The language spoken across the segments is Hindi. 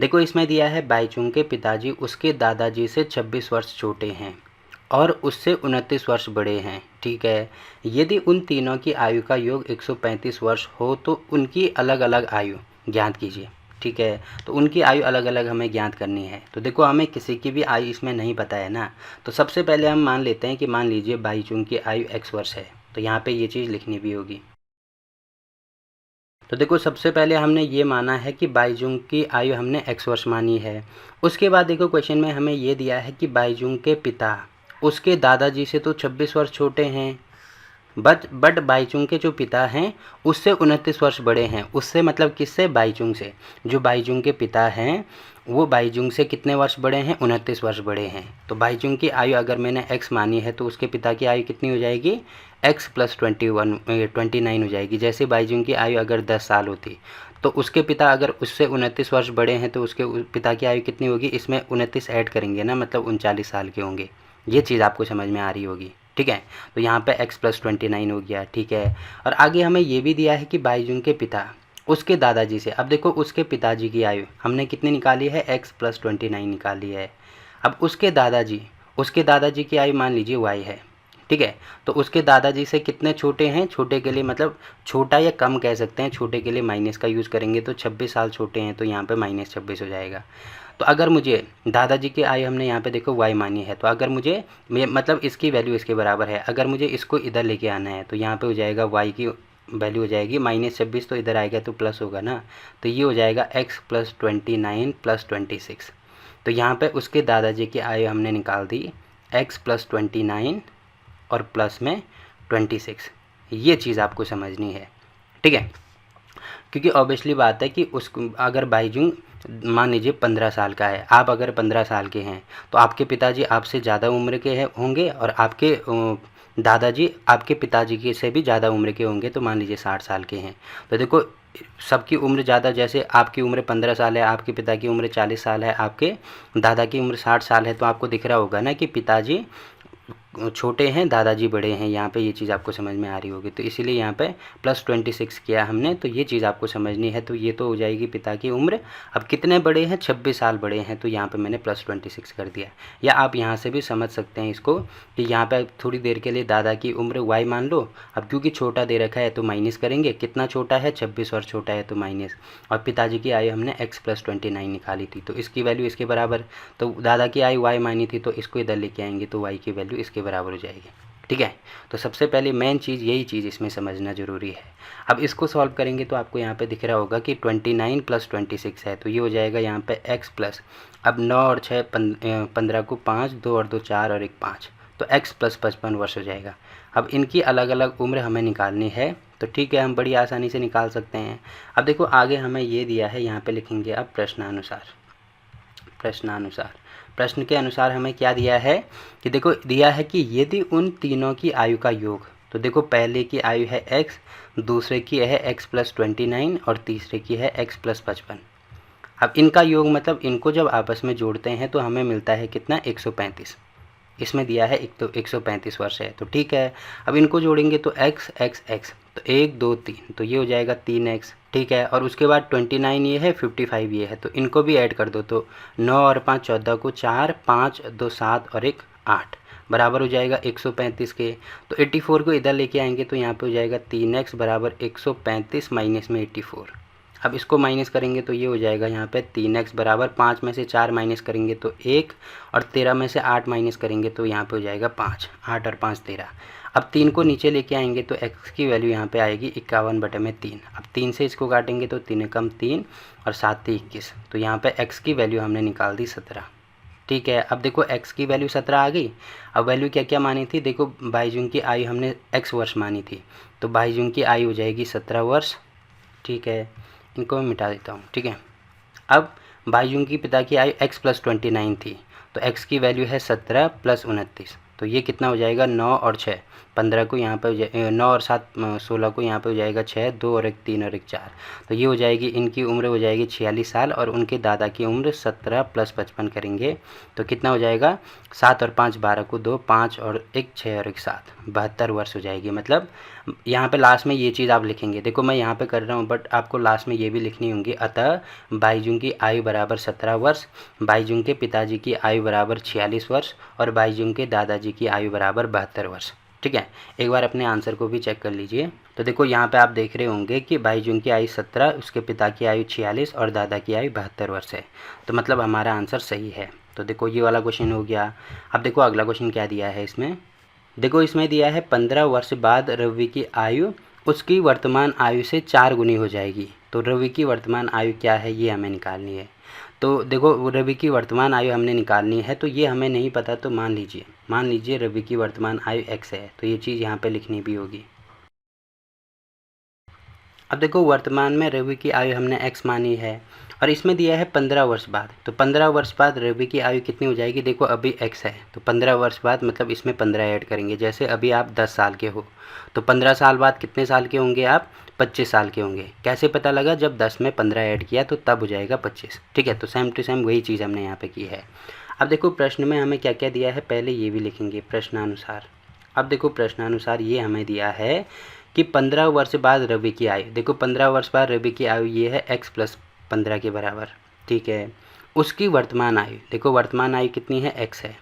देखो इसमें दिया है बाईचुंग के पिताजी उसके दादाजी से 26 वर्ष छोटे हैं और उससे 29 वर्ष बड़े हैं। ठीक है, यदि उन तीनों की आयु का योग 135 वर्ष हो तो उनकी अलग अलग आयु ज्ञात कीजिए। ठीक है, तो उनकी आयु अलग अलग हमें ज्ञात करनी है। तो देखो हमें किसी की भी आयु इसमें नहीं पता है ना, तो सबसे पहले हम मान लेते हैं कि मान लीजिए बाईचुंग की आयु x वर्ष है, तो यहाँ पे ये चीज़ लिखनी भी होगी। तो देखो सबसे पहले हमने ये माना है कि बाईचुंग की आयु हमने x वर्ष मानी है। उसके बाद देखो क्वेश्चन में हमें ये दिया है कि बाईचुंग के पिता उसके दादाजी से तो 26 वर्ष छोटे हैं, बट बाईचुंग के जो पिता हैं उससे 29 वर्ष बड़े हैं। उससे मतलब किससे? बाईचुंग से। जो बाईचुंग के पिता हैं वो बाईचुंग से कितने वर्ष बड़े हैं? 29 वर्ष बड़े हैं। तो बाईचुंग की आयु अगर मैंने x मानी है तो उसके पिता की आयु कितनी हो जाएगी? x प्लस 29 हो जाएगी। जैसे बाईचुंग की आयु अगर 10 साल होती तो उसके पिता अगर उससे 29 वर्ष बड़े हैं तो उसके पिता की आयु कितनी होगी? इसमें 29 ऐड करेंगे ना, मतलब 39 साल के होंगे। ये चीज़ आपको समझ में आ रही होगी। ठीक है, तो यहाँ पे x प्लस 29 हो गया। ठीक है, और आगे हमें ये भी दिया है कि बाईचुंग के पिता उसके दादाजी से, अब देखो उसके पिताजी की आयु हमने कितनी निकाली है? x प्लस 29 निकाली है। अब उसके दादाजी की आयु मान लीजिए y है। ठीक है, तो उसके दादाजी से कितने छोटे हैं? छोटे के लिए मतलब छोटा या कम कह सकते हैं, छोटे के लिए माइनस का यूज़ करेंगे तो 26 साल छोटे हैं, तो यहाँ पे -26 हो जाएगा। तो अगर मुझे दादाजी की आयु हमने यहाँ पे देखो y मानी है, तो अगर मुझे मतलब इसकी वैल्यू इसके बराबर है, अगर मुझे इसको इधर लेके आना है तो यहाँ पे हो जाएगा y की वैल्यू हो जाएगी -26, तो इधर आएगा तो प्लस होगा ना, तो ये हो जाएगा x प्लस 29 प्लस 26। तो यहाँ पे उसके दादाजी की आयु हमने निकाल दी x प्लस 29 और प्लस में 26। ये चीज़ आपको समझनी है। ठीक है, क्योंकि ऑब्वियसली बात है कि उस अगर बाईचुंग मान लीजिए 15 साल का है, आप अगर 15 साल के हैं तो आपके पिताजी आपसे ज़्यादा उम्र के हैं होंगे और आपके दादाजी आपके पिताजी के से भी ज़्यादा उम्र के होंगे, तो मान लीजिए 60 साल के हैं। तो देखो सबकी उम्र ज़्यादा, जैसे आपकी उम्र 15 साल है, आपके पिता की उम्र 40 साल है, आपके दादा की उम्र 60 साल है, तो आपको दिख रहा होगा ना कि पिताजी छोटे हैं, दादाजी बड़े हैं। यहाँ पे ये चीज़ आपको समझ में आ रही होगी, तो इसीलिए यहाँ पे प्लस 26 किया हमने। तो ये चीज़ आपको समझनी है। तो ये तो हो जाएगी पिता की उम्र। अब कितने बड़े हैं? 26 साल बड़े हैं, तो यहाँ पे मैंने प्लस 26 कर दिया। या आप यहाँ से भी समझ सकते हैं इसको कि यहाँ पे थोड़ी देर के लिए दादा की उम्र y मान लो। अब क्योंकि छोटा दे रखा है तो माइनस करेंगे, कितना छोटा है? 26 वर्ष छोटा है तो माइनस, और पिताजी की आयु हमने x प्लस 29 निकाली थी, तो इसकी वैल्यू इसके बराबर। तो दादा की आयु y मानी थी तो इसको इधर लेके आएंगे तो y की वैल्यू इसके बराबर हो जाएगी। ठीक है, तो सबसे पहले मेन चीज़ यही चीज़ इसमें समझना ज़रूरी है। अब इसको सॉल्व करेंगे तो आपको यहाँ पे दिख रहा होगा कि 29 प्लस 26 है, तो ये हो जाएगा यहाँ पे x प्लस, अब 9 और 6 15 को 5, 2 और 2 4 और 1 5, तो x प्लस 55 वर्ष हो जाएगा। अब इनकी अलग अलग उम्र हमें निकालनी है, तो ठीक है हम बड़ी आसानी से निकाल सकते हैं। अब देखो आगे हमें ये दिया है, यहाँ पे लिखेंगे अब प्रश्न के अनुसार हमें क्या दिया है कि देखो दिया है कि यदि उन तीनों की आयु का योग, तो देखो पहले की आयु है x, दूसरे की है x प्लस 29 और तीसरे की है x प्लस 55। अब इनका योग मतलब इनको जब आपस में जोड़ते हैं तो हमें मिलता है कितना? 135। इसमें दिया है एक तो 135 वर्ष है, तो ठीक है। अब इनको जोड़ेंगे तो x x x, तो 1 2 3, तो ये हो जाएगा 3x। ठीक है, और उसके बाद 29 ये है, 55 ये है, तो इनको भी ऐड कर दो। तो 9 और 5 14 को 4, 5 2 7 और 1 8 बराबर हो जाएगा 135 के। तो 84 को इधर लेके आएंगे तो यहाँ पे हो जाएगा 3x बराबर 135 माइनस में 84। अब इसको माइनस करेंगे तो ये हो जाएगा यहाँ पे 3x बराबर 5 में से 4 माइनस करेंगे तो 1, और 13 में से 8 माइनस करेंगे तो यहाँ पे हो जाएगा 5, 8 और 5 13। अब 3 को नीचे लेके आएंगे तो x की वैल्यू यहाँ पे आएगी 51/3। अब 3 से इसको काटेंगे तो 3 कम 3 और 7 21, तो यहाँ पे x की वैल्यू हमने निकाल दी 17। ठीक है, अब देखो x की वैल्यू 17 आ गई। अब वैल्यू क्या क्या मानी थी? देखो बाईचुंग की आयु हमने x वर्ष मानी थी, तो बाईचुंग की आयु हो जाएगी 17 वर्ष। ठीक है, इनको मैं मिटा देता हूँ। ठीक है, अब बाईचुंग की पिता की आयु x प्लस 29 थी, तो x की वैल्यू है 17 प्लस 29, तो ये कितना हो जाएगा? 9 और 6 15 को यहाँ पे 9 और 7 16 को यहाँ पे हो जाएगा 6, 2 और 1 3 और 1 4, तो ये हो जाएगी इनकी उम्र हो जाएगी 46 साल और उनके दादा की उम्र 17 प्लस 55 करेंगे तो कितना हो जाएगा? 7 और 5 12 को 2, 5 और 1 6 और 1 7, 72 वर्ष हो जाएगी। मतलब यहाँ पे लास्ट में ये चीज़ आप लिखेंगे। देखो मैं यहाँ पे कर रहा हूँ बट आपको लास्ट में ये भी लिखनी होंगी। अतः बाईजून की आयु बराबर 17 वर्ष, बाईजून के पिताजी की आयु बराबर 46 वर्ष और बाईजून के दादाजी की आयु बराबर 72 वर्ष। ठीक है, एक बार अपने आंसर को भी चेक कर लीजिए। तो देखो यहाँ पे आप देख रहे होंगे कि बाईजून की आयु 17, उसके पिता की आयु 46 और दादा की आयु 72 वर्ष है। तो मतलब हमारा आंसर सही है। तो देखो ये वाला क्वेश्चन हो गया। अब देखो अगला क्वेश्चन क्या दिया है इसमें। देखो इसमें दिया है 15 वर्ष बाद रवि की आयु उसकी वर्तमान आयु से 4 गुनी हो जाएगी। तो रवि की वर्तमान आयु क्या है ये हमें निकालनी है। तो देखो रवि की वर्तमान आयु हमने निकालनी है, तो ये हमें नहीं पता। तो मान लीजिए रवि की वर्तमान आयु x है, तो ये चीज़ यहाँ पे लिखनी भी होगी। अब देखो वर्तमान में रवि की आयु हमने x मानी है और इसमें दिया है 15 वर्ष बाद। तो 15 वर्ष बाद रवि की आयु कितनी हो जाएगी। देखो अभी x है तो 15 वर्ष बाद मतलब इसमें 15 ऐड करेंगे। जैसे अभी आप 10 साल के हो तो 15 साल बाद कितने साल के होंगे आप, 25 साल के होंगे। कैसे पता लगा, जब 10 में 15 ऐड किया तो तब हो जाएगा 25। ठीक है, तो सेम टू सेम वही चीज़ हमने यहाँ पे की है। अब देखो प्रश्न में हमें क्या क्या दिया है, पहले ये भी लिखेंगे प्रश्नानुसार। अब देखो प्रश्नानुसार ये हमें दिया है कि 15 वर्ष बाद रवि की आयु, देखो 15 वर्ष बाद रवि की आयु ये है x + 15 के बराबर। ठीक है, उसकी वर्तमान आयु, देखो वर्तमान आयु कितनी है, x है,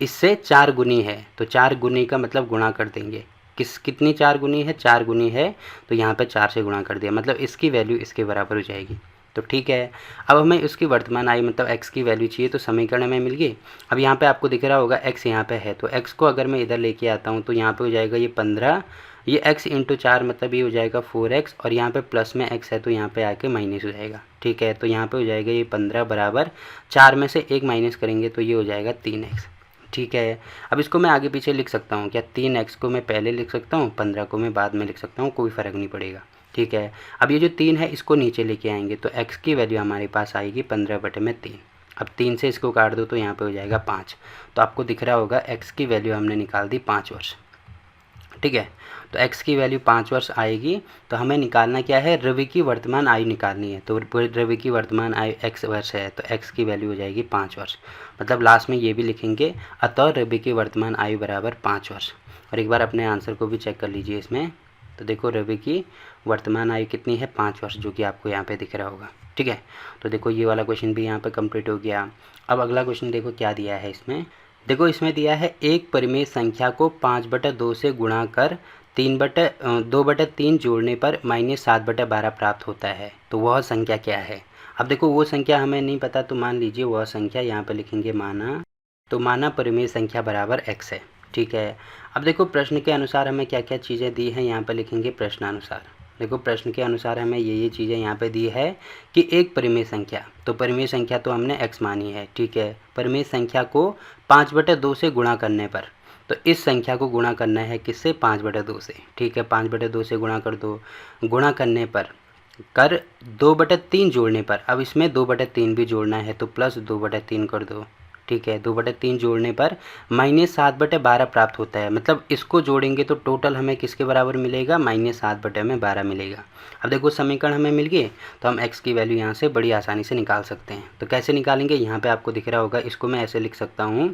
इससे 4 गुनी है। तो 4 गुनी का मतलब गुणा कर देंगे। कितनी 4 गुनी है, 4 गुनी है, तो यहाँ पे 4 से गुणा कर दिया, मतलब इसकी वैल्यू इसके बराबर हो जाएगी। तो ठीक है, अब हमें उसकी वर्तमान आयु मतलब x की वैल्यू चाहिए, तो समीकरण में मिल गई। अब यहाँ पे आपको दिख रहा होगा x यहाँ पे है, तो x को अगर मैं इधर लेके आता हूँ तो यहाँ पे हो जाएगा ये 15, ये x × 4 मतलब ये हो जाएगा 4x और यहाँ पे प्लस में x है तो यहाँ पे आके माइनस हो जाएगा। ठीक है, तो यहाँ पे हो जाएगा ये 15 बराबर 4 में से 1 माइनस करेंगे तो ये हो जाएगा 3x। ठीक है, अब इसको मैं आगे पीछे लिख सकता हूँ क्या, 3x को मैं पहले लिख सकता हूँ, 15 को मैं बाद में लिख सकता हूँ, कोई फ़र्क नहीं पड़ेगा। ठीक है, अब ये जो 3 है इसको नीचे लेके आएंगे तो x की वैल्यू हमारे पास आएगी 15/3। अब 3 से इसको काट दो तो यहाँ पे हो जाएगा 5। तो आपको दिख रहा होगा x की वैल्यू हमने निकाल दी 5 वर्ष। ठीक है, तो x की वैल्यू 5 वर्ष आएगी। तो हमें निकालना क्या है, रवि की वर्तमान आयु निकालनी है। तो रवि की वर्तमान आयु x वर्ष है तो x की वैल्यू हो जाएगी 5 वर्ष। मतलब लास्ट में ये भी लिखेंगे, अतः रवि की वर्तमान आयु बराबर 5 वर्ष। और एक बार अपने आंसर को भी चेक कर लीजिए इसमें। तो देखो रवि की वर्तमान आयु कितनी है, 5 वर्ष, जो कि आपको यहाँ पे दिख रहा होगा। ठीक है, तो देखो ये वाला क्वेश्चन भी यहाँ पे कंप्लीट हो गया। अब अगला क्वेश्चन देखो क्या दिया है इसमें। देखो इसमें दिया है एक परिमेय संख्या को 5/2 से गुणा कर 2/3 जोड़ने पर -7/12 प्राप्त होता है। तो वह संख्या क्या है। अब देखो वो संख्या हमें नहीं पता, तो मान लीजिए वह संख्या यहाँ पे लिखेंगे माना। तो माना परिमेय संख्या बराबर x है। ठीक है, अब देखो प्रश्न के अनुसार हमें क्या क्या चीज़ें दी हैं, यहाँ पे लिखेंगे प्रश्नानुसार। देखो प्रश्न के अनुसार हमें ये चीज़ें यहाँ पे दी है कि एक परिमेय संख्या, तो परिमेय संख्या तो हमने x मानी है। ठीक है, परिमेय संख्या को 5/2 से गुणा करने पर, तो इस संख्या को गुणा करना है किससे, 5/2 से। ठीक है, 5/2 से गुणा कर दो, गुणा करने पर कर 2/3 जोड़ने पर, अब इसमें 2/3 भी जोड़ना है तो प्लस 2/3 कर दो। ठीक है, 2/3 जोड़ने पर -7/12 प्राप्त होता है। मतलब इसको जोड़ेंगे तो टोटल हमें किसके बराबर मिलेगा, -7/12 मिलेगा। अब देखो समीकरण हमें मिल गए, तो हम x की वैल्यू यहाँ से बड़ी आसानी से निकाल सकते हैं। तो कैसे निकालेंगे, यहाँ पे आपको दिख रहा होगा, इसको मैं ऐसे लिख सकता हूँ,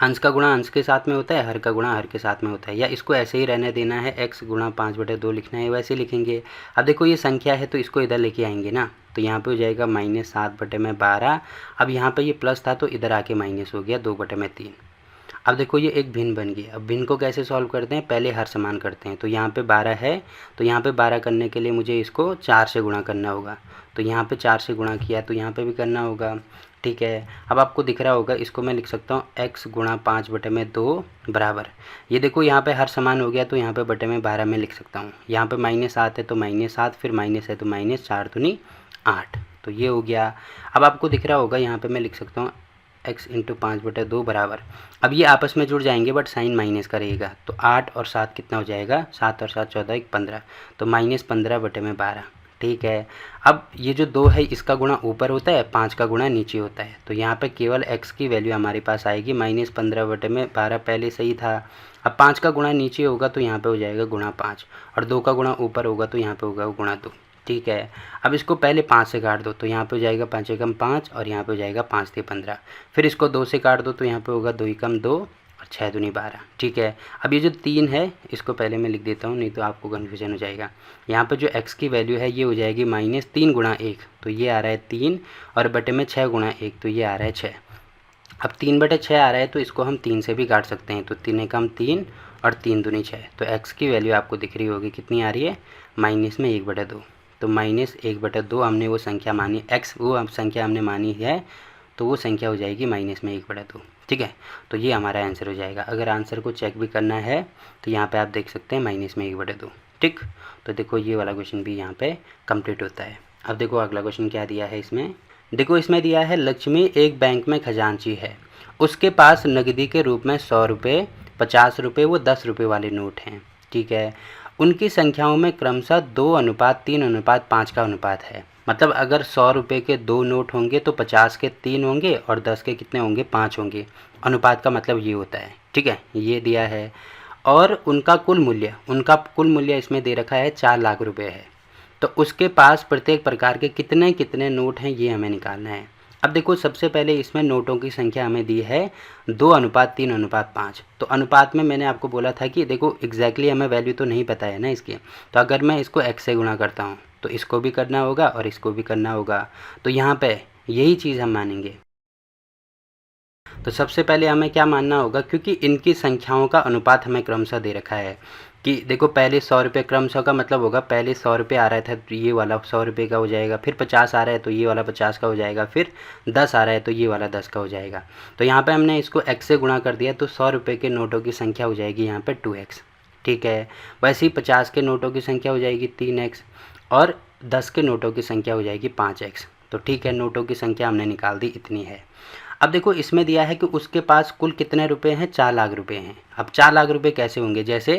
अंश का गुणा अंश के साथ में होता है, हर का गुणा हर के साथ में होता है, या इसको ऐसे ही रहने देना है, x × 5/2 लिखना है, वैसे लिखेंगे। अब देखो ये संख्या है तो इसको इधर लेके आएंगे ना, तो यहाँ पे हो जाएगा -7/12। अब यहाँ पे ये प्लस था तो इधर आके माइनस हो गया 2/3। अब देखो ये एक भिन्न बन गया। अब भिन्न को कैसे सॉल्व करते हैं, पहले हर समान करते हैं। तो यहाँ पे 12 है, तो यहाँ पे 12 करने के लिए मुझे इसको 4 से गुणा करना होगा। तो यहाँ पे 4 से गुणा किया तो यहाँ पे भी करना होगा। ठीक है, अब आपको दिख रहा होगा, इसको मैं लिख सकता हूँ x × 5/2 बराबर, ये देखो यहाँ पे हर समान हो गया तो यहाँ पे बटे में 12 में लिख सकता हूँ। यहाँ पे -7 है तो -7, फिर माइनस है तो -4 दूनी 8, तो ये हो गया। अब आपको दिख रहा होगा यहाँ पे मैं लिख सकता हूँ x × 5/2 बराबर, अब ये आपस में जुड़ जाएंगे बट साइन माइनस का रहेगा। तो 8 और 7 कितना हो जाएगा, 7 और 7 14, 15, तो -15/12। ठीक है, अब ये जो 2 है इसका गुणा ऊपर होता है, 5 का गुणा नीचे होता है। तो यहाँ पे केवल x की वैल्यू हमारे पास आएगी -15/12, पहले सही था। अब 5 का गुणा नीचे होगा तो यहाँ पे हो जाएगा गुणा 5, और 2 का गुणा ऊपर होगा तो यहाँ पे होगा गुणा 2। ठीक है, अब इसको पहले 5 से काट दो तो यहाँ पे हो जाएगा 5 एकम 5, और यहाँ पे हो जाएगा 5 × 3 = 15। फिर इसको 2 से काट दो तो यहाँ पे होगा 2 एकम 2, और 6 दूनी 12, ठीक है। अब ये जो 3 है इसको पहले मैं लिख देता हूँ, नहीं तो आपको कन्फ्यूजन हो जाएगा। यहाँ पर जो x की वैल्यू है ये हो जाएगी -3 गुणा 1, तो ये आ रहा है 3, और बटे में 6 गुणा 1, तो ये आ रहा है 6। अब 3/6 आ रहा है तो इसको हम 3 से भी काट सकते हैं, तो 3 एकम 3 और 3 दूनी 6, तो x की वैल्यू आपको दिख रही होगी कितनी आ रही है, -1/2। तो -1/2 हमने वो संख्या मानी, x वो संख्या हमने मानी है, तो वो संख्या हो जाएगी -1/2, ठीक है। तो ये हमारा आंसर हो जाएगा। अगर आंसर को चेक भी करना है तो यहाँ पे आप देख सकते हैं -1/2, ठीक। तो देखो ये वाला क्वेश्चन भी यहाँ पे कंप्लीट होता है। अब देखो अगला क्वेश्चन क्या दिया है इसमें, देखो इसमें दिया है लक्ष्मी एक बैंक में खजांची है, उसके पास नकदी के रूप में 100 रुपये, 50 रुपये व 10 रुपये वाले नोट हैं, ठीक है। उनकी संख्याओं में क्रमशः 2:3:5 का अनुपात है। मतलब अगर 100 रुपये के 2 नोट होंगे तो 50 के 3 होंगे और 10 के कितने होंगे, 5 होंगे। अनुपात का मतलब ये होता है, ठीक है, ये दिया है। और उनका कुल मूल्य इसमें दे रखा है 4 लाख रुपये है। तो उसके पास प्रत्येक प्रकार के कितने कितने नोट हैं ये हमें निकालना है। अब देखो सबसे पहले इसमें नोटों की संख्या हमें दी है 2:3:5। तो अनुपात में मैंने आपको बोला था कि देखो एग्जैक्टली हमें वैल्यू तो नहीं पता है ना इसकी, तो अगर मैं इसको x से गुणा करता हूँ तो इसको भी करना होगा और इसको भी करना होगा, तो यहाँ पे यही चीज़ हम मानेंगे। तो सबसे पहले हमें क्या मानना होगा, क्योंकि इनकी संख्याओं का अनुपात हमें क्रमशः दे रखा है कि देखो पहले 100 रुपये, क्रमशः का मतलब होगा पहले 100 रुपये आ रहा था तो ये वाला 100 रुपये का हो जाएगा, फिर 50 आ रहा है तो ये वाला 50 का हो जाएगा, फिर 10 आ रहा है तो ये वाला 10 का हो जाएगा। तो यहाँ पे हमने इसको x से गुणा कर दिया, तो 100 रुपये के नोटों की संख्या हो जाएगी यहाँ पे 2x, ठीक है। वैसे ही 50 के नोटों की संख्या हो जाएगी 3x, और 10 के नोटों की संख्या हो जाएगी 5x। तो ठीक है, नोटों की संख्या हमने निकाल दी, इतनी है। अब देखो इसमें दिया है कि उसके पास कुल कितने रुपए हैं, 4 लाख रुपए हैं। अब 4 लाख रुपए कैसे होंगे, जैसे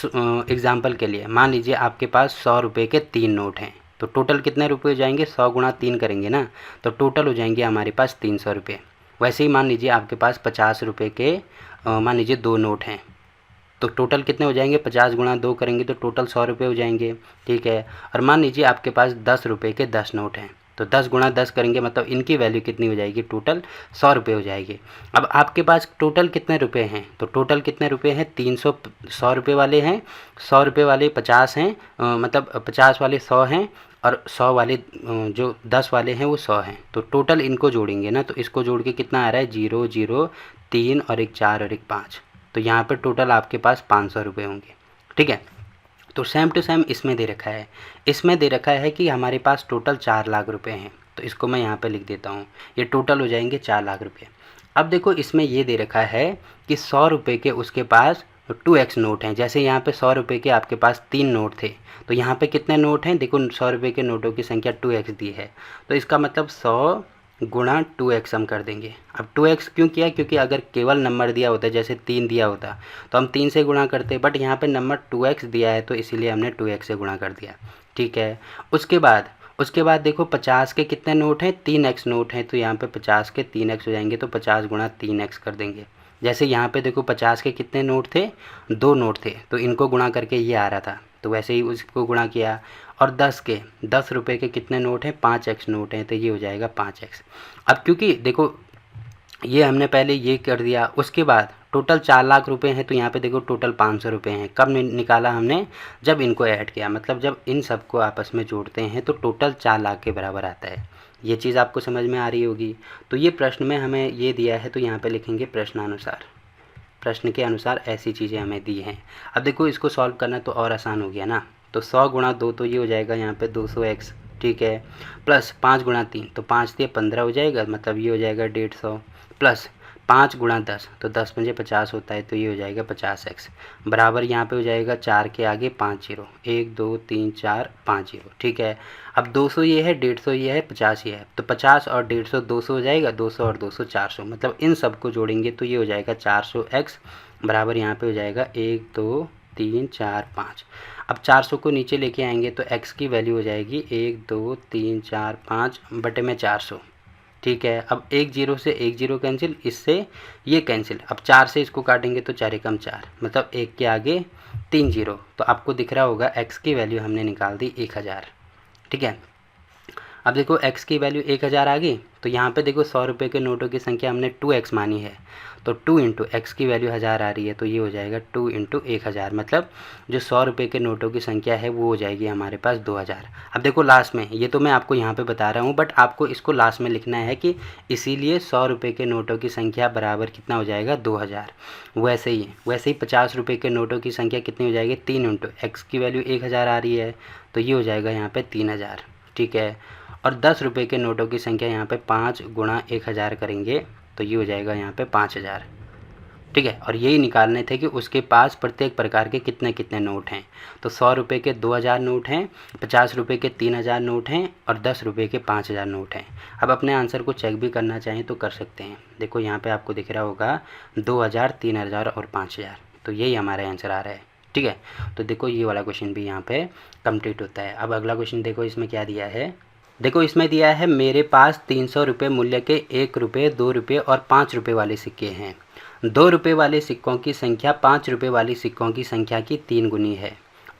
एग्जाम्पल के लिए मान लीजिए आपके पास 100 रुपये के 3 नोट हैं, तो टोटल कितने रुपए हो जाएंगे, 100 गुणा 3 करेंगे ना, तो टोटल हो जाएंगे हमारे पास 300 रुपये। वैसे ही मान लीजिए आपके पास 50 रुपये के मान लीजिए 2 नोट हैं, तो टोटल कितने हो जाएंगे, 50 गुणा 2 करेंगे तो टोटल 100 रुपये हो जाएंगे, ठीक है। और मान लीजिए आपके पास 10 रुपये के 10 नोट हैं, तो 10 गुणा 10 करेंगे मतलब इनकी वैल्यू कितनी हो जाएगी, टोटल 100 रुपये हो जाएगी। अब आपके पास टोटल कितने रुपए हैं, तो टोटल कितने रुपए हैं, 300, 100 रुपये वाले हैं, 100 रुपये वाले 50 हैं, मतलब 50 वाले 100 हैं, और 100 वाले जो 10 वाले हैं वो 100 हैं। तो टोटल इनको जोड़ेंगे ना, तो इसको जोड़ के कितना आ रहा है, 0 0 3 और एक 4 और एक 5, तो यहाँ पर टोटल आपके पास 500 रुपये होंगे, ठीक है। तो सेम टू सेम इसमें दे रखा है, इसमें दे रखा है कि हमारे पास टोटल 4 लाख रुपए हैं, तो इसको मैं यहाँ पे लिख देता हूँ, ये टोटल हो जाएंगे 4 लाख रुपए। अब देखो इसमें ये दे रखा है कि 100 रुपये के उसके पास 2x नोट हैं। जैसे यहाँ पे 100 रुपये के आपके पास 3 नोट थे, तो यहाँ पे कितने नोट हैं, देखो 100 रुपये के नोटों की संख्या 2x दी है, तो इसका मतलब 100 गुणा 2x हम कर देंगे। अब 2x क्यों किया, क्योंकि अगर केवल नंबर दिया होता जैसे 3 दिया होता तो हम 3 से गुणा करते, बट यहाँ पे नंबर 2x दिया है तो इसीलिए हमने 2x से गुणा कर दिया, ठीक है। उसके बाद देखो 50 के कितने नोट हैं, 3x नोट हैं, तो यहाँ पे 50 के 3x हो जाएंगे, तो 50 गुणा 3x कर देंगे। जैसे यहाँ पे देखो 50 के कितने नोट थे, 2 नोट थे, तो इनको गुणा करके ये आ रहा था, तो वैसे ही उसको गुणा किया। और 10 रुपये के कितने नोट हैं, 5x नोट हैं, तो ये हो जाएगा 5x। अब क्योंकि देखो ये हमने पहले ये कर दिया, उसके बाद टोटल 4 लाख रुपए हैं, तो यहाँ पे देखो टोटल 500 रुपये हैं। कब निकाला हमने, जब इनको ऐड किया, मतलब जब इन सबको आपस में जोड़ते हैं तो टोटल 4 लाख के बराबर आता है। ये चीज़ आपको समझ में आ रही होगी। तो ये प्रश्न में हमें ये दिया है, तो यहाँ पे लिखेंगे प्रश्नानुसार, प्रश्न के अनुसार ऐसी चीज़ें हमें दी हैं। अब देखो इसको सॉल्व करना तो और आसान हो गया ना, तो 100 गुणा 2 तो ये हो जाएगा यहाँ पे 200x, ठीक है, प्लस 5 गुणा 3 तो 5 दिए 15 हो जाएगा, मतलब ये हो जाएगा 150, प्लस 5 गुणा 10 तो 10 पंजे 50 होता है, तो ये हो जाएगा 50x, बराबर यहाँ पे हो जाएगा 4 के आगे 5 जीरो, 1 2 3 4 5 जीरो, ठीक है। अब 200 ये है, 150 ये है, 50 ये है, तो 50 और 150 200 हो जाएगा, 200 और 200 400, मतलब इन सबको जोड़ेंगे तो ये हो जाएगा 400x, बराबर यहाँ पे हो जाएगा 1 2 3 4 5। अब 400 को नीचे लेके आएंगे तो x की वैल्यू हो जाएगी 1 2 3 4 5 बटे में 400, ठीक है। अब 1 0 से 1 0 कैंसिल, इससे ये कैंसिल। अब 4 से इसको काटेंगे तो 4 एकम 4, मतलब 1 के आगे 3 जीरो, तो आपको दिख रहा होगा x की वैल्यू हमने निकाल दी 1000, ठीक है। अब देखो x की वैल्यू 1000 आ गई, तो यहाँ पे देखो 100 रुपये के नोटों की संख्या हमने 2x मानी है, तो 2 इंटू एक्स की वैल्यू 1000 आ रही है, तो ये हो जाएगा 2 इंटू 1000, मतलब जो 100 रुपये के नोटों की संख्या है वो हो जाएगी हमारे पास 2000। अब देखो लास्ट में, ये तो मैं आपको यहाँ पे बता रहा हूँ, बट आपको इसको लास्ट में लिखना है कि इसीलिए 100 रुपये के नोटों की संख्या बराबर कितना हो जाएगा 2000। वैसे ही 50 रुपये के नोटों की संख्या कितनी हो जाएगी 3 इंटू एक्स की वैल्यू 1000 आ रही है, तो ये हो जाएगा यहाँ पे 3000, ठीक है। और 10 रुपये के नोटों की संख्या यहाँ पे 5 गुणा 1000 करेंगे, तो ये हो जाएगा यहाँ पे 5000, ठीक है। और यही निकालने थे कि उसके पास प्रत्येक प्रकार के कितने कितने नोट हैं। तो 100 रुपये के 2000 नोट हैं, 50 रुपये के 3000 नोट हैं और 10 रुपये के 5000 नोट हैं। अब अपने आंसर को चेक भी करना चाहें तो कर सकते हैं। देखो यहाँ पे आपको दिख रहा होगा 2000, 3000 और 5000, तो यही हमारा आंसर आ रहा है, ठीक है। तो देखो ये वाला क्वेश्चन भी यहाँ पे कंप्लीट होता है। अब अगला क्वेश्चन देखो, इसमें क्या दिया है। देखो इसमें दिया है मेरे पास 300 रुपये मूल्य के 1 रुपये, 2 रुपये और 5 रुपये वाले सिक्के हैं। 2 रुपये वाले सिक्कों की संख्या 5 रुपये वाली सिक्कों की संख्या की 3 गुनी है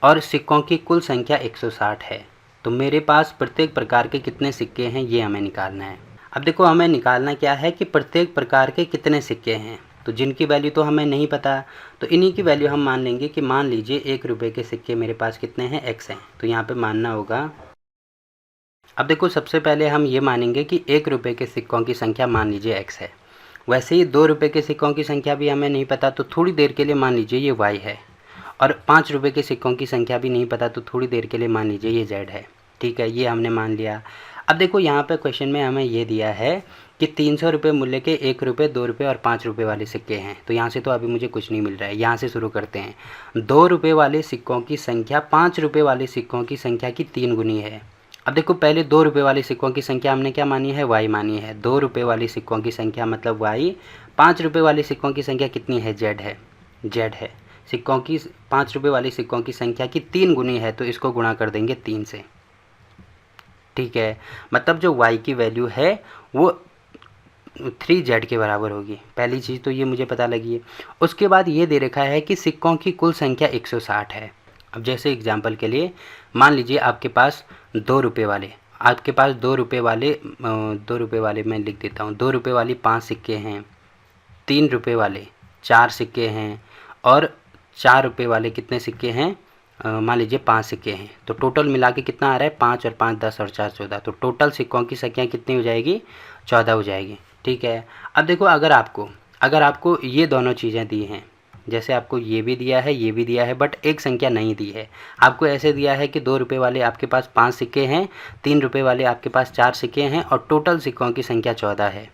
और सिक्कों की कुल संख्या 160 है। तो मेरे पास प्रत्येक प्रकार के कितने सिक्के हैं ये हमें निकालना है। अब देखो हमें निकालना क्या है कि प्रत्येक प्रकार के कितने सिक्के हैं, तो जिनकी वैल्यू तो हमें नहीं पता, तो इन्हीं की वैल्यू हम मान लेंगे कि मान लीजिए 1 रुपये के सिक्के मेरे पास कितने हैं, x हैं, तो यहाँ पे मानना होगा। अब देखो सबसे पहले हम ये मानेंगे कि 1 रुपये के सिक्कों की संख्या मान लीजिए x है। वैसे ही 2 रुपये के सिक्कों की संख्या भी हमें नहीं पता, तो थोड़ी देर के लिए मान लीजिए ये y है। और 5 रुपये के सिक्कों की संख्या भी नहीं पता, तो थोड़ी देर के लिए मान लीजिए ये z है, ठीक है। ये हमने मान लिया। अब देखो यहाँ पे क्वेश्चन में हमें ये दिया है कि 300 रुपये मूल्य के 1 रुपये, 2 रुपये और 5 रुपये वाले सिक्के हैं। तो यहाँ से तो अभी मुझे कुछ नहीं मिल रहा है, यहाँ से शुरू करते हैं। 2 रुपये वाले सिक्कों की संख्या 5 रुपये वाले सिक्कों की संख्या की 3 गुनी है। अब देखो पहले 2 रुपये वाले सिक्कों की संख्या हमने क्या मानी है, y मानी है। 2 रुपये वाले सिक्कों की संख्या मतलब y। 5 रुपये वाले सिक्कों की संख्या कितनी है, z है, z है। सिक्कों की 5 रुपये वाले सिक्कों की संख्या की 3 गुनी है, तो इसको गुणा कर देंगे 3 से, ठीक है। मतलब जो y की वैल्यू है वो 3z के बराबर होगी। पहली चीज़ तो ये मुझे पता लगी है। उसके बाद ये दे रखा है कि सिक्कों की कुल संख्या 160 है। अब जैसे एग्जांपल के लिए मान लीजिए आपके पास 2 रुपये वाले, आपके पास 2 रुपये वाले मैं लिख देता हूँ, 2 रुपये वाली 5 सिक्के हैं, 3 रुपये वाले 4 सिक्के हैं और 4 रुपये वाले कितने सिक्के हैं, मान लीजिए 5 सिक्के हैं। तो टोटल मिला के कितना आ रहा है, 5 और 5 10 और 4 14, तो टोटल सिक्कों की संख्या कितनी हो जाएगी, 14 हो जाएगी, ठीक है। अब देखो अगर आपको ये दोनों चीज़ें दी हैं, जैसे आपको ये भी दिया है, ये भी दिया है, बट एक संख्या नहीं दी है। आपको ऐसे दिया है कि 2 रुपये वाले आपके पास 5 सिक्के हैं, 3 रुपये वाले आपके पास 4 सिक्के हैं और टोटल सिक्कों की संख्या 14 है।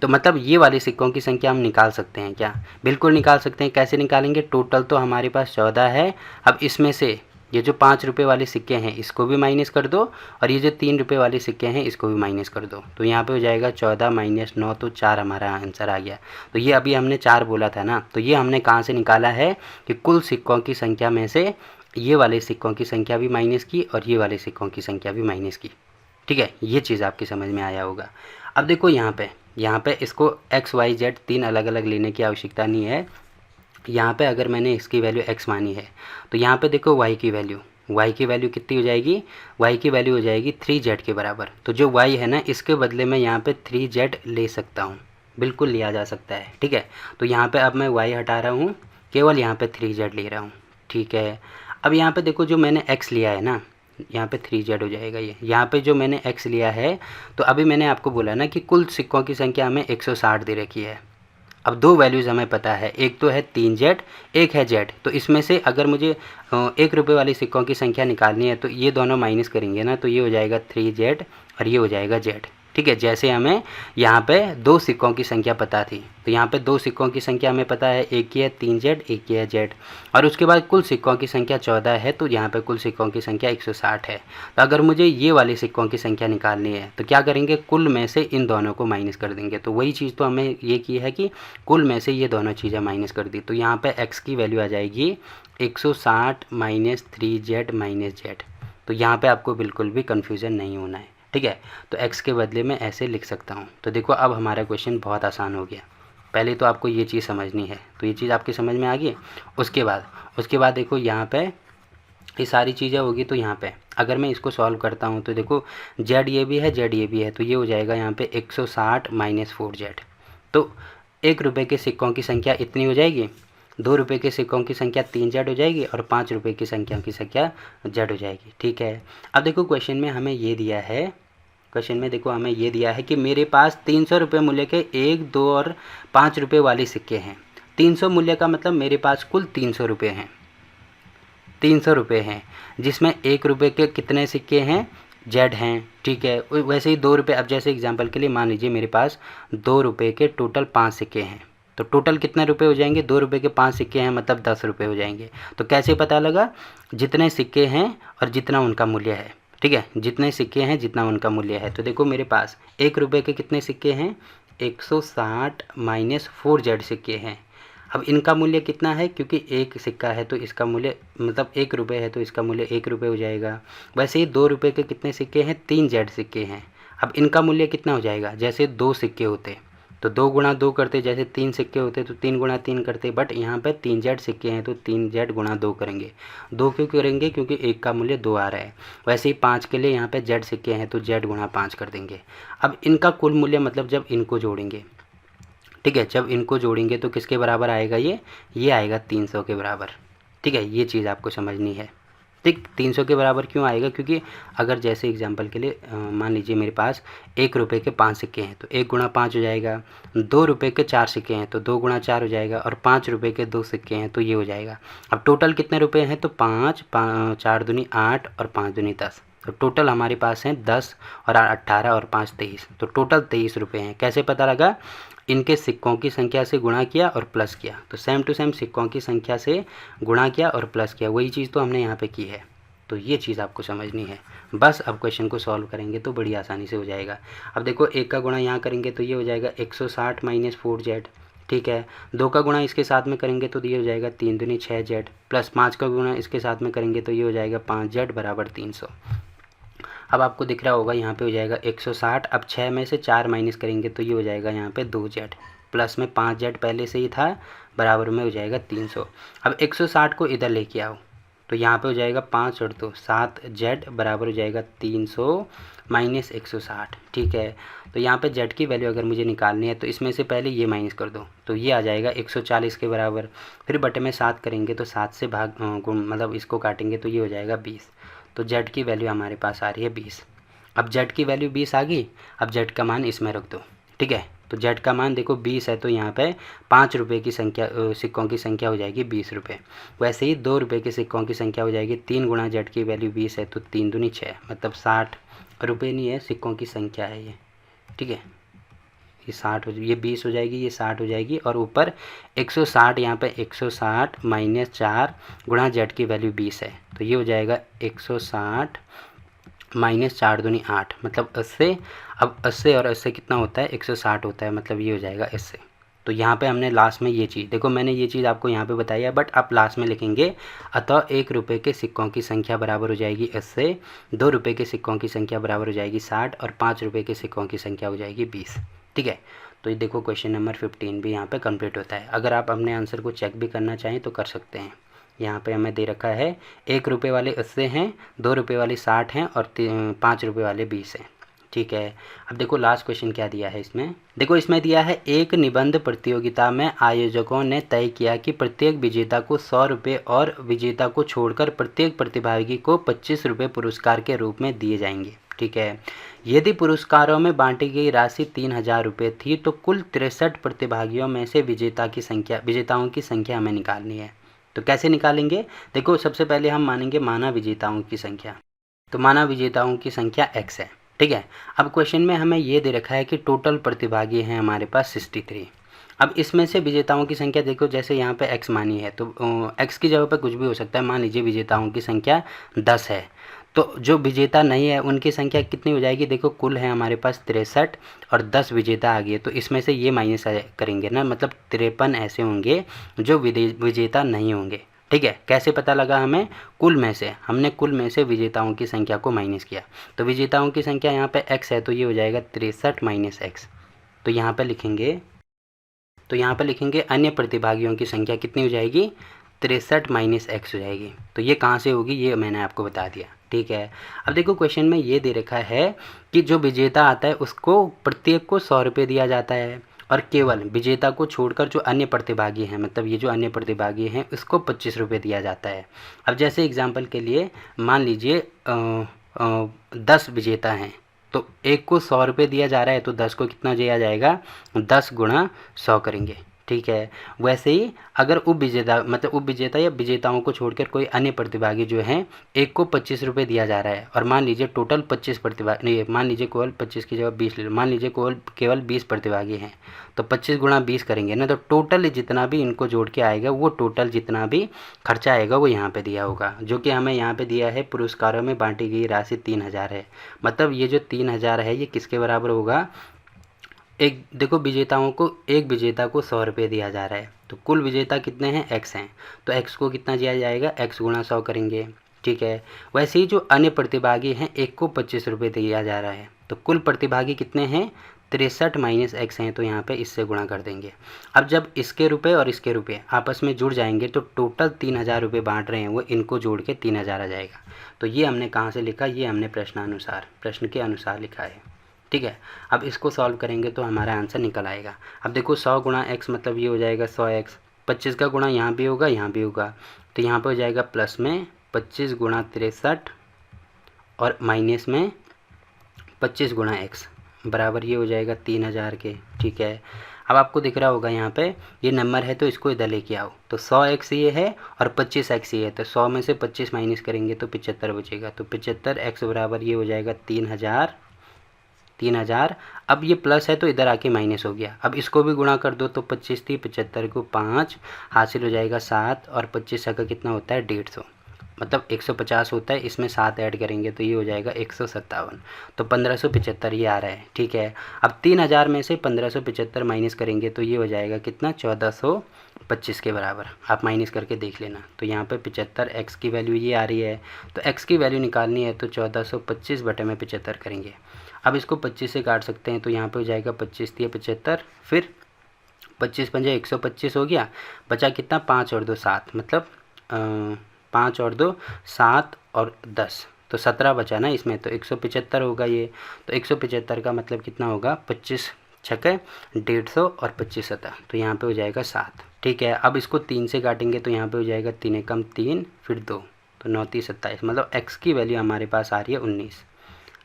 तो मतलब ये वाले सिक्कों की संख्या हम निकाल सकते हैं क्या, बिल्कुल निकाल सकते हैं। कैसे निकालेंगे, टोटल तो हमारे पास 14 है। अब इसमें से ये जो 5 रुपये वाले सिक्के हैं इसको भी माइनस कर दो और ये जो 3 रुपये वाले सिक्के हैं इसको भी माइनस कर दो, तो यहाँ पे हो जाएगा 14 माइनस 9, तो 4 हमारा आंसर आ गया। तो ये अभी हमने 4 बोला था ना, तो ये हमने कहाँ से निकाला है कि कुल सिक्कों की संख्या में से ये वाले सिक्कों की संख्या भी माइनस की और ये वाले सिक्कों की संख्या भी माइनस की, ठीक है। ये चीज़ आपकी समझ में आया होगा। अब देखो यहाँ पे इसको x y z 3 अलग अलग लेने की आवश्यकता नहीं है। यहाँ पे अगर मैंने इसकी वैल्यू x मानी है, तो यहाँ पे देखो y की वैल्यू कितनी हो जाएगी, y की वैल्यू हो जाएगी 3z के बराबर। तो जो y है ना, इसके बदले में यहाँ पे 3z ले सकता हूँ, बिल्कुल लिया जा सकता है, ठीक है। तो यहाँ पे अब मैं y हटा रहा हूँ, केवल यहाँ पे 3z ले रहा हूँ, ठीक है। अब यहाँ पे देखो जो मैंने x लिया है ना, यहाँ पे 3z हो जाएगा ये। यहाँ पे जो मैंने x लिया है, तो अभी मैंने आपको बोला ना कि कुल सिक्कों की संख्या हमें 160 दे रखी है। अब 2 वैल्यूज़ हमें पता है, एक तो है 3z, एक है z। तो इसमें से अगर मुझे 1 रुपये वाली सिक्कों की संख्या निकालनी है, तो ये दोनों माइनस करेंगे ना, तो ये हो जाएगा 3z और ये हो जाएगा z, ठीक है। जैसे हमें यहाँ पे 2 सिक्कों की संख्या पता थी, तो यहाँ पे 2 सिक्कों की संख्या हमें पता है, एक की है 3z, एक की है z, और उसके बाद कुल सिक्कों की संख्या 14 है, तो यहाँ पे कुल सिक्कों की संख्या 160 है। तो अगर मुझे ये वाली सिक्कों की संख्या निकालनी है, तो क्या करेंगे, कुल में से इन दोनों को माइनस कर देंगे। तो वही चीज़ तो हमें ये की है कि कुल में से ये दोनों चीज़ें माइनस कर दी, तो यहाँ पर x की वैल्यू आ जाएगी 160 माइनस 3z माइनस z। तो यहाँ पर आपको बिल्कुल भी कन्फ्यूज़न नहीं होना है, ठीक है। तो x के बदले में ऐसे लिख सकता हूँ। तो देखो अब हमारा क्वेश्चन बहुत आसान हो गया। पहले तो आपको ये चीज़ समझनी है, तो ये चीज़ आपकी समझ में आ गई। उसके बाद देखो यहाँ पे ये सारी चीज़ें होगी। तो यहाँ पे अगर मैं इसको सॉल्व करता हूँ तो देखो जेड ये भी है, जेड ये भी है, तो ये हो जाएगा यहाँ पे 160 माइनस 4z। तो 1 रुपये के सिक्कों की संख्या इतनी हो जाएगी, 2 रुपये के सिक्कों की संख्या 3z हो जाएगी और 5 रुपये की संख्या z हो जाएगी। ठीक है, अब देखो क्वेश्चन में हमें ये दिया है, क्वेश्चन में देखो हमें ये दिया है कि मेरे पास 300 रुपये मूल्य के 1, 2 और 5 रुपये वाले सिक्के हैं। 300 मूल्य का मतलब मेरे पास कुल 300 रुपये हैं, 300 रुपये हैं, जिसमें 1 रुपये के कितने सिक्के हैं, जेड हैं। ठीक है, वैसे ही 2 रुपये, अब जैसे एग्जांपल के लिए मान लीजिए मेरे पास 2 रुपये के टोटल 5 सिक्के हैं, तो टोटल कितने रुपये हो जाएंगे, 2 रुपये के 5 सिक्के हैं मतलब 10 रुपये हो जाएंगे। तो कैसे पता लगा, जितने सिक्के हैं और जितना उनका मूल्य है। ठीक है, जितने सिक्के हैं जितना उनका मूल्य है। तो देखो मेरे पास 1 रुपये के कितने सिक्के हैं, 160 माइनस 4z सिक्के हैं। अब इनका मूल्य कितना है, क्योंकि एक सिक्का है तो इसका मूल्य मतलब 1 रुपये है तो इसका मूल्य 1 रुपये हो जाएगा। वैसे ही 2 रुपये के कितने सिक्के हैं, 3z सिक्के हैं। अब इनका मूल्य कितना हो जाएगा, जैसे 2 सिक्के होते तो 2 गुणा 2 करते, जैसे 3 सिक्के होते तो 3 गुणा 3 करते, बट यहाँ पे 3z सिक्के हैं तो 3z गुणा 2 करेंगे। 2 क्यों करेंगे, क्योंकि एक का मूल्य 2 आ रहा है। वैसे ही 5 के लिए यहाँ पे z सिक्के हैं तो z गुणा 5 कर देंगे। अब इनका कुल मूल्य मतलब जब इनको जोड़ेंगे, ठीक है, जब इनको जोड़ेंगे तो किसके बराबर आएगा, ये आएगा 300 के बराबर। ठीक है, ये चीज़ आपको समझनी है। ठीक, 300 के बराबर क्यों आएगा, क्योंकि अगर जैसे एग्जांपल के लिए मान लीजिए मेरे पास 1 रुपये के 5 सिक्के हैं तो 1 गुणा 5 हो जाएगा। 2 रुपये के 4 सिक्के हैं तो 2 गुणा 4 हो जाएगा। और 5 रुपये के 2 सिक्के हैं तो ये हो जाएगा। अब टोटल कितने रुपये हैं, तो 5, 4 दूनी 8 और 5 दूनी 10, तो टोटल हमारे पास हैं 10 और 18 और 5 23, तो टोटल 23 रुपये हैं। कैसे पता लगा, इनके सिक्कों की संख्या से गुणा किया और प्लस किया। तो सेम टू सेम सिक्कों की संख्या से गुणा किया और प्लस किया, वही चीज़ तो हमने यहाँ पे की है। तो ये चीज़ आपको समझनी है। बस अब क्वेश्चन को सॉल्व करेंगे तो बड़ी आसानी से हो जाएगा। अब देखो 1 का गुणा यहाँ करेंगे तो ये हो जाएगा 160 माइनस 4z। ठीक है, 2 का गुणा इसके साथ में करेंगे तो ये हो जाएगा 3 दूनी 6z, प्लस 5 का गुणा इसके साथ में करेंगे तो ये हो जाएगा 5z बराबर 300। अब आपको दिख रहा होगा यहाँ पे हो जाएगा 160। अब 6 में से 4 माइनस करेंगे तो ये हो जाएगा यहाँ पे 2z, प्लस में 5z पहले से ही था, बराबर में हो जाएगा 300। अब 160 को इधर लेके आओ तो यहाँ पे हो जाएगा 5 और 2 7z बराबर हो जाएगा 300 माइनस 160। ठीक है, तो यहाँ पे z की वैल्यू अगर मुझे निकालनी है तो इसमें से पहले ये माइनस कर दो तो ये आ जाएगा 140 के बराबर। फिर बटे में 7 करेंगे तो 7 से भाग मतलब इसको काटेंगे तो ये हो जाएगा 20। तो z की वैल्यू हमारे पास आ रही है 20। अब z की वैल्यू 20 आ गई। अब z का मान इसमें रख दो। ठीक है, तो z का मान देखो 20 है तो यहाँ पे 5 रुपये की संख्या सिक्कों की संख्या हो जाएगी 20 रुपये। वैसे ही 2 रुपये के सिक्कों की संख्या हो जाएगी 3 गुणा z की वैल्यू 20 है तो 3 दूनी 6, मतलब 60 रुपये नहीं है, सिक्कों की संख्या है ये। ठीक है, ये 60 ये 20 हो जाएगी, ये 60 हो जाएगी और ऊपर 160, यहाँ पे 160 माइनस 4 गुणा z की वैल्यू 20 है तो ये हो जाएगा 160 माइनस 4 दूनी 8, मतलब 80। अब 80 और 80 कितना होता है, 160 होता है, मतलब ये हो जाएगा 80। तो यहाँ पे हमने लास्ट में ये चीज़ देखो, मैंने ये चीज़ आपको यहाँ पे बताई है, बट आप लास्ट में लिखेंगे अतः 1 रुपये के सिक्कों की संख्या बराबर हो जाएगी 80, 2 रुपये के सिक्कों की संख्या बराबर हो जाएगी 60 और 5 रुपये के सिक्कों की संख्या हो जाएगी 20। ठीक है, तो ये देखो क्वेश्चन नंबर 15 भी यहाँ पे कंप्लीट होता है। अगर आप अपने आंसर को चेक भी करना चाहें तो कर सकते हैं। यहाँ पे हमें दे रखा है 1 रुपये वाले 80 हैं, 2 रुपये वाले 60 हैं और 5 रुपये वाले 20 हैं। ठीक है, अब देखो लास्ट क्वेश्चन क्या दिया है इसमें। देखो इसमें दिया है, एक निबंध प्रतियोगिता में आयोजकों ने तय किया कि प्रत्येक विजेता को 100 रुपये और विजेता को छोड़कर प्रत्येक प्रतिभागी को 25 रुपये पुरस्कार के रूप में दिए जाएंगे। ठीक है, यदि पुरस्कारों में बांटी गई राशि 3000 रुपये थी तो कुल 63 प्रतिभागियों में से विजेताओं की संख्या हमें निकालनी है। तो कैसे निकालेंगे, देखो सबसे पहले हम मानेंगे माना विजेताओं की संख्या। तो माना विजेताओं की संख्या x है। ठीक है, अब क्वेश्चन में हमें ये दे रखा है कि टोटल प्रतिभागी हैं हमारे पास 63। अब इसमें से विजेताओं की संख्या देखो, जैसे यहाँ पे x मानी है तो x की जगह पे कुछ भी हो सकता है। मान लीजिए विजेताओं की संख्या 10 है, तो जो विजेता नहीं है उनकी संख्या कितनी हो जाएगी, देखो कुल है हमारे पास 63 और 10 विजेता आ गए तो इसमें से ये माइनस करेंगे ना, मतलब 53 ऐसे होंगे जो विजेता नहीं होंगे। ठीक है, कैसे पता लगा हमें, कुल में से, हमने कुल में से विजेताओं की संख्या को माइनस किया। तो विजेताओं की संख्या यहाँ पे x है तो ये हो जाएगा 63 माइनस x। तो यहाँ पे लिखेंगे अन्य प्रतिभागियों की संख्या कितनी हो जाएगी, 63 माइनस एक्स हो जाएगी। तो ये कहाँ से होगी, ये मैंने आपको बता दिया, ठीक है। अब देखो क्वेश्चन में ये दे रखा है कि जो विजेता आता है उसको प्रत्येक को 100 रुपये दिया जाता है और केवल विजेता को छोड़कर जो अन्य प्रतिभागी हैं, मतलब ये जो अन्य प्रतिभागी हैं, उसको 25 रुपये दिया जाता है। अब जैसे एग्जाम्पल के लिए मान लीजिए 10 विजेता हैं, तो एक को 100 रुपये दिया जा रहा है, तो 10 को कितना दिया जाएगा, 10 गुणा 100 करेंगे, ठीक है। वैसे ही अगर उपविजेता मतलब उपविजेता या विजेताओं को छोड़कर कोई अन्य प्रतिभागी जो हैं, एक को 25 रुपये दिया जा रहा है और मान लीजिए टोटल 25 प्रतिभागी नहीं, मान लीजिए केवल 25 की जगह 20 ले लो, मान लीजिए केवल 20 प्रतिभागी हैं, तो 25 गुणा 20 करेंगे ना, तो टोटल जितना भी इनको जोड़ के आएगा वो टोटल जितना भी खर्चा आएगा वो यहाँ पे दिया होगा, जो कि हमें यहाँ पे दिया है पुरस्कारों में बांटी गई राशि 3000 है। मतलब ये जो 3000 है ये किसके बराबर होगा, एक देखो विजेताओं को, एक विजेता को 100 रुपये दिया जा रहा है, तो कुल विजेता कितने हैं, x हैं, तो x को कितना दिया जाएगा, x गुणा 100 करेंगे, ठीक है। वैसे ही जो अन्य प्रतिभागी हैं, एक को 25 रुपये दिया जा रहा है, तो कुल प्रतिभागी कितने हैं, 63 माइनस एक्स हैं, तो यहाँ पे इससे गुणा कर देंगे। अब जब इसके रुपये और इसके रुपये आपस में जुड़ जाएंगे तो टोटल 3000 रुपये बाँट रहे हैं वो, इनको जोड़ के 3000 आ जाएगा। तो ये हमने कहाँ से लिखा, ये हमने प्रश्न के अनुसार लिखा है, ठीक है। अब इसको सॉल्व करेंगे तो हमारा आंसर निकल आएगा। अब देखो 100 गुणा x मतलब ये हो जाएगा 100x, 25 का गुणा यहाँ भी होगा, यहाँ भी होगा, तो यहाँ पे हो जाएगा प्लस में 25 गुणा 63 और माइनस में 25 गुणा x बराबर ये हो जाएगा 3000 के, ठीक है। अब आपको दिख रहा होगा यहाँ पे ये नंबर है, तो इसको इधर लेके आओ, तो 100x ये है और 25x ये है, तो 100 में से 25 माइनस करेंगे तो 75 बचेगा, तो 75x बराबर ये हो जाएगा 3000। अब ये प्लस है तो इधर आके माइनस हो गया, अब इसको भी गुणा कर दो, तो 25 थी 75 को 5 हासिल हो जाएगा 7 और 25 का कितना होता है 150, मतलब 150 होता है, इसमें 7 ऐड करेंगे तो ये हो जाएगा 157, तो 1575 ये आ रहा है, ठीक है। अब 3000 में से 1575 माइनस करेंगे तो ये हो जाएगा कितना, 1425 के बराबर, आप माइनस करके देख लेना। तो यहाँ पे 75 x की वैल्यू ये आ रही है, तो x की वैल्यू निकालनी है तो 1425 बटे में 75 करेंगे। अब इसको 25 से काट सकते हैं, तो यहाँ पे हो जाएगा 25 दिया 75, फिर 25 पंजे 125 हो गया, बचा कितना 5 और 2 7, मतलब 5 और 2 7 और 10, तो 17 बचा ना इसमें, तो 175 होगा ये, तो 175 का मतलब कितना होगा, 25 छक्के 150 और 25 7, तो यहाँ पे हो जाएगा 7, ठीक है। अब इसको 3 से काटेंगे तो यहाँ पे हो जाएगा 3 एकम 3 फिर 2, तो 9 3 27, मतलब x की वैल्यू हमारे पास आ रही है 19।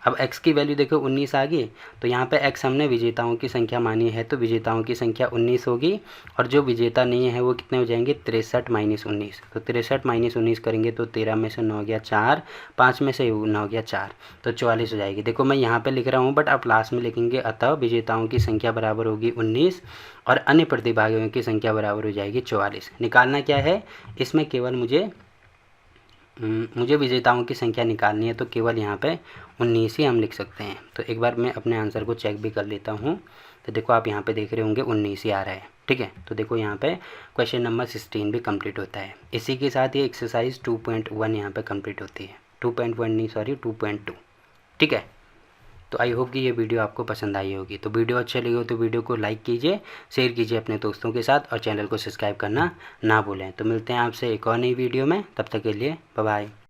अब x की वैल्यू देखो 19 आ गई, तो यहाँ पे x हमने विजेताओं की संख्या मानी है, तो विजेताओं की संख्या 19 होगी और जो विजेता नहीं है वो कितने हो जाएंगे 63 माइनस 19, तो 63 माइनस 19 करेंगे तो 13 में से 9 गया 4, 5 में से 9 गया 4, तो 44 हो जाएगी। देखो मैं यहाँ पे लिख रहा हूँ बट आप लास्ट में लिखेंगे, अतः विजेताओं की संख्या बराबर होगी 19 और अन्य प्रतिभागियों की संख्या बराबर हो जाएगी 44। निकालना क्या है इसमें, केवल मुझे विजेताओं की संख्या निकालनी है, तो केवल यहाँ पे 19 ही हम लिख सकते हैं। तो एक बार मैं अपने आंसर को चेक भी कर लेता हूँ, तो देखो आप यहाँ पे देख रहे होंगे 19 ही आ रहा है, ठीक है। तो देखो यहाँ पे क्वेश्चन नंबर 16 भी कंप्लीट होता है। इसी के साथ ये एक्सरसाइज 2.1 यहाँ पे कंप्लीट होती है, 2.1 नहीं सॉरी 2.2, ठीक है। तो आई होप कि ये वीडियो आपको पसंद आई होगी। तो वीडियो अच्छा लगे हो तो वीडियो को लाइक कीजिए, शेयर कीजिए अपने दोस्तों के साथ और चैनल को सब्सक्राइब करना ना भूलें। तो मिलते हैं आपसे एक और नई वीडियो में, तब तक के लिए बाय बाय।